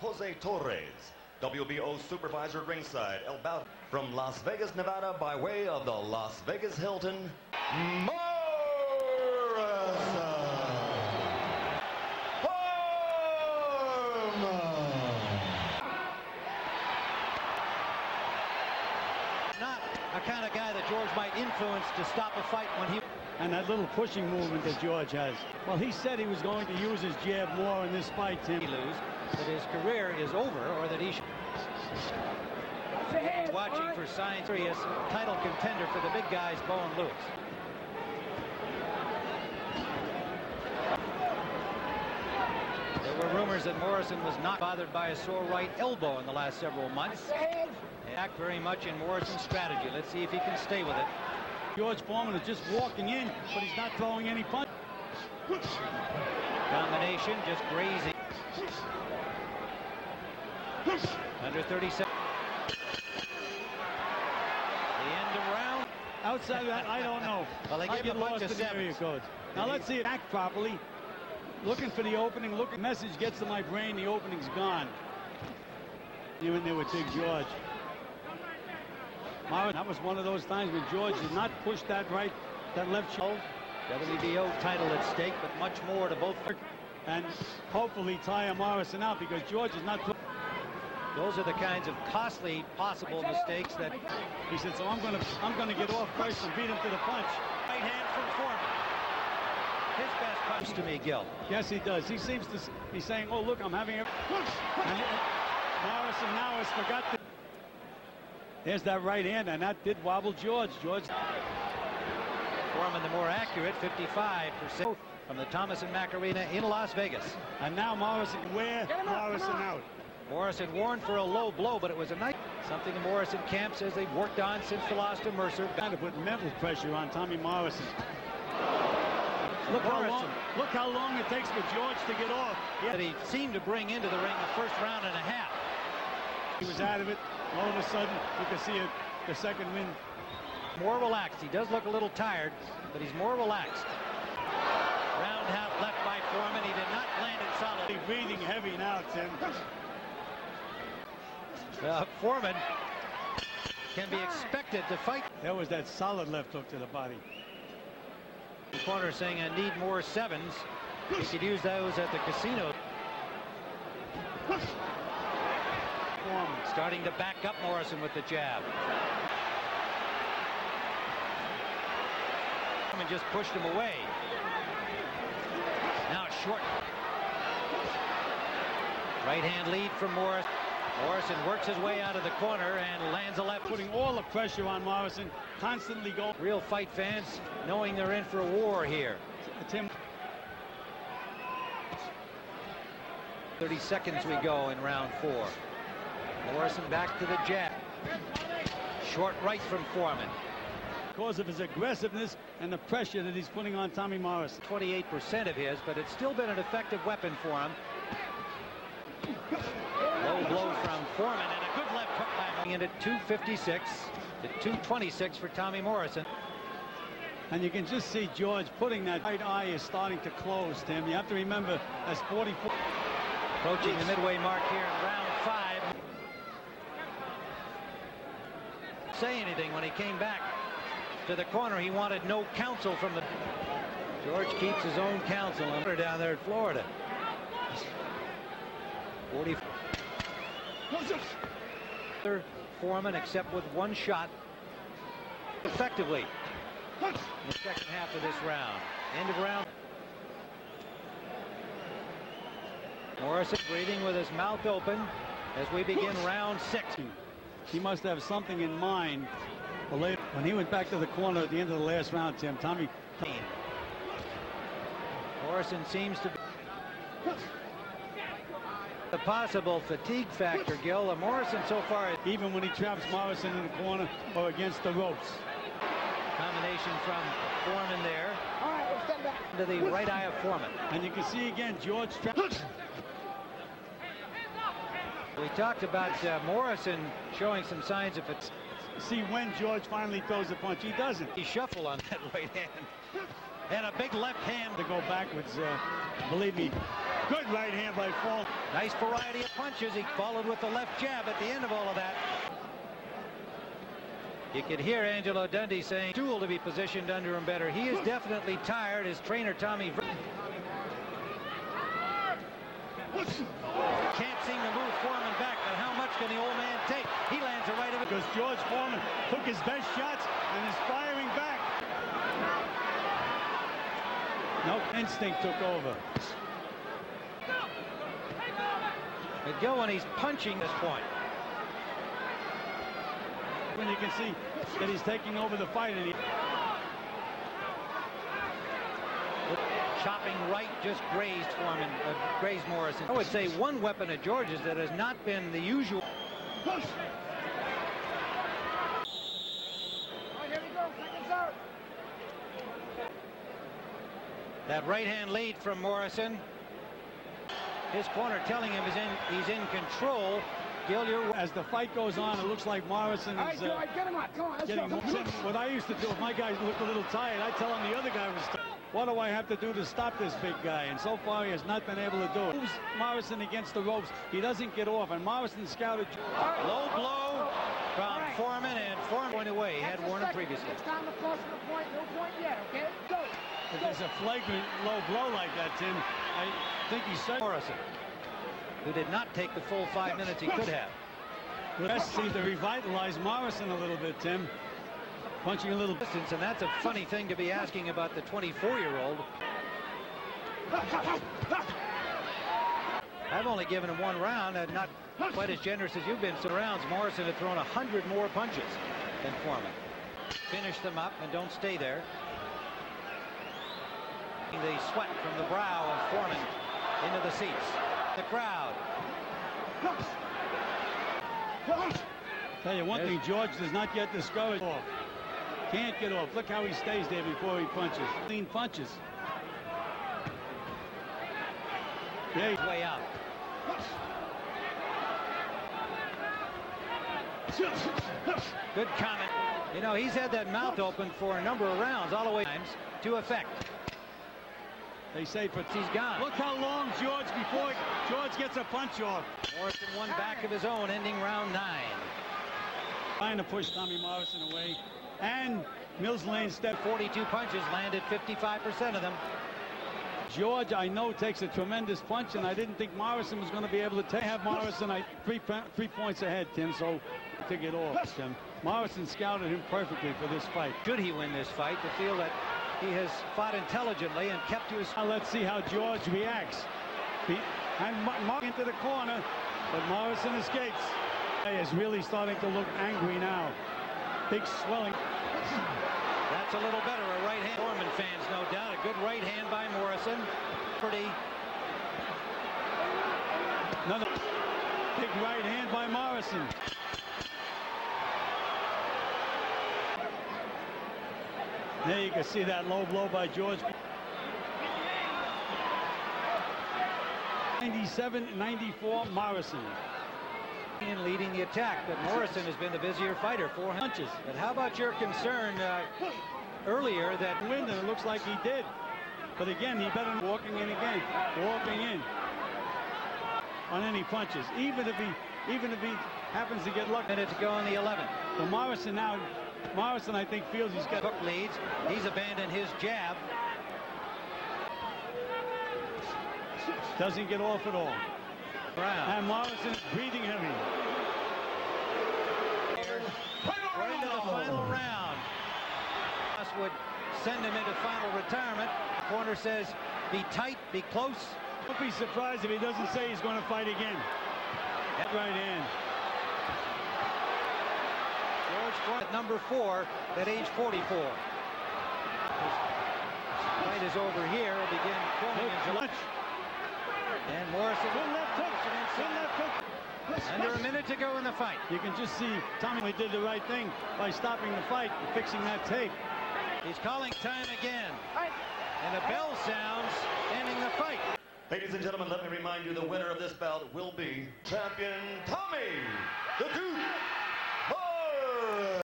Jose Torres. WBO supervisor at ringside, El Bout from Las Vegas, Nevada, by way of the Las Vegas Hilton, Morrison. Not a kind of guy that George might influence to stop a fight when he... And that little pushing movement that George has. Well, he said he was going to use his jab more in this fight, Tim. He lose, that his career is over, or that he should... Watching for signs, serious title contender for the big guys, Bo and Lewis. There were rumors that Morrison was not bothered by a sore right elbow in the last several months. Act very much in Morrison's strategy. Let's see if he can stay with it. George Foreman is just walking in, but he's not throwing any punch. Combination, just grazing. Under 30 seconds. The end of round. Outside of that, I don't know. Well, they give him a bunch of sevens. Now let's see it act properly. Looking for the opening. Look, message gets to my brain. The opening's gone. You in there with Big George. That was one of those times when George did not push that left shoulder. WBO title at stake, but much more to both. And hopefully tire Morrison out, because George is not. Those are the kinds of costly possible mistakes that he said. So I'm gonna get off first and beat him to the punch. Right hand from Foreman. His best punch to me, Gil. Yes, he does. He seems to be saying, "Oh, look, I'm having a." And Morrison now has forgot to. There's that right hand, and that did wobble George. Foreman the more accurate, 55% from the Thomas and Mack Arena in Las Vegas. And now Morrison, Morrison out. Morrison warned for a low blow, but it was a nice something the Morrison camp says they've worked on since the loss to Mercer. Trying to put mental pressure on Tommy Morrison. Look how long it takes for George to get off. That he seemed to bring into the ring the first round and a half. He was out of it. All of a sudden, you can see the second win. More relaxed. He does look a little tired, but he's more relaxed. Roundhouse left by Foreman. He did not land it solidly. Breathing heavy now, Tim. Foreman can be expected to fight. There was that solid left hook to the body. The corner saying, I need more sevens. He could use those at the casino. Foreman starting to back up Morrison with the jab. Foreman just pushed him away. Now short. Right hand lead from Morrison. Morrison works his way out of the corner and lands a left. Putting all the pressure on Morrison, constantly going. Real fight fans knowing they're in for a war here. Tim. 30 seconds we go in round 4. Morrison back to the jab. Short right from Foreman. Because of his aggressiveness and the pressure that he's putting on Tommy Morrison. 28% of his, but it's still been an effective weapon for him. Low blow from Foreman and a good left hook by him. At 256 to 226 for Tommy Morrison. And you can just see George putting that right eye is starting to close, Tim. You have to remember, as 44. Approaching the midway mark here in round 5. Say anything when he came back to the corner. He wanted no counsel from the. George keeps his own counsel down there in Florida. 40. Foreman, except with one shot, effectively in the second half of this round. End of round. Morrison breathing with his mouth open as we begin round 6. He must have something in mind for later. When he went back to the corner at the end of the last round, Tim, Tommy. Morrison seems to be the possible fatigue factor, Gil. Morrison so far, even when he traps Morrison in the corner or against the ropes. Combination from Foreman there. All right, let's step back. To the right eye of Foreman. And you can see again, George traps. We talked about Morrison showing some signs of it. See when George finally throws a punch. He doesn't. He shuffled on that right hand. And a big left hand to go backwards. Believe me, Good right hand by Foreman. Nice variety of punches. He followed with the left jab at the end of all of that. You could hear Angelo Dundee saying stool to be positioned under him better. He is definitely tired. His trainer Tommy can't seem to move Foreman back, but how much can the old man take? He lands a right of it. Because George Foreman took his best shots and is firing back. No, instinct took over. McGill, when he's punching this point. When you can see that he's taking over the fight, and chopping right just grazed Foreman, grazed Morrison. I would say one weapon of George's that has not been the usual. Here we go, second serve. That right hand lead from Morrison. His corner telling him he's in control. Gillier, as the fight goes on, it looks like Morrison is Get him up. Come on, let's getting go. more. What I used to do if my guys looked a little tired, I tell him the other guy was tired. What do I have to do to stop this big guy? And so far he has not been able to do it. Moves Morrison against the ropes. He doesn't get off, and Morrison scouted. Low blow from Foreman, and Foreman went away. He had Warner previously. Next time across the point, no point yet, okay? Go. If there's a flagrant low blow like that, Tim, I think he said Morrison, who did not take the full 5 minutes he could have. Best seemed to revitalize Morrison a little bit, Tim. Punching a little Distance, and that's a funny thing to be asking about the 24-year-old. I've only given him one round, and not quite as generous as you've been. So rounds, Morrison had thrown 100 more punches than Foreman. Finish them up and don't stay there. The sweat from the brow of Foreman into the seats. The crowd. Tell you one thing, George does not get discouraged. Can't get off. Look how he stays there before he punches. Clean punches. Yeah, He's way out. Good comment. You know, he's had that mouth open for a number of rounds, all the way to effect. They say, but He's gone. look how long George before George gets a punch off. Morrison one back of his own, ending round 9. Trying to push Tommy Morrison away. And Mills Lane step. 42 punches, landed 55% of them. George, I know, takes a tremendous punch, and I didn't think Morrison was going to be able to have Morrison 3 points ahead, Tim, so to get off, Tim. Morrison scouted him perfectly for this fight. Should he win this fight, to feel that he has fought intelligently and kept to his... Now let's see how George reacts. And Mark into the corner, but Morrison escapes. He is really starting to look angry now. Big swelling. That's a little better. A right hand. Foreman fans, no doubt. A good right hand by Morrison. Pretty. Another big right hand by Morrison. There you can see that low blow by George. 97-94 Morrison. In leading the attack, but Morrison has been the busier fighter. 4 punches. But how about your concern earlier that Win, and it looks like he did. But again, he better walking in again. Walking in on any punches. Even if he happens to get lucky. minute to go in the 11th? But Morrison now, I think, feels he's got. Hook leads. He's abandoned his jab. Doesn't get off at all. And Morrison is breathing heavy. We're into the final round. This would send him into final retirement. Corner says, be tight, be close. Don't be surprised if he doesn't say he's going to fight again. That right hand. George Foreman at number 4 at age 44. His fight is over here. It'll begin filming in July. And Morrison under a minute to go in the fight. You can just see Tommy did the right thing by stopping the fight and fixing that tape. He's calling time again. And a bell sounds, ending the fight. Ladies and gentlemen, let me remind you the winner of this bout will be champion Tommy the Duke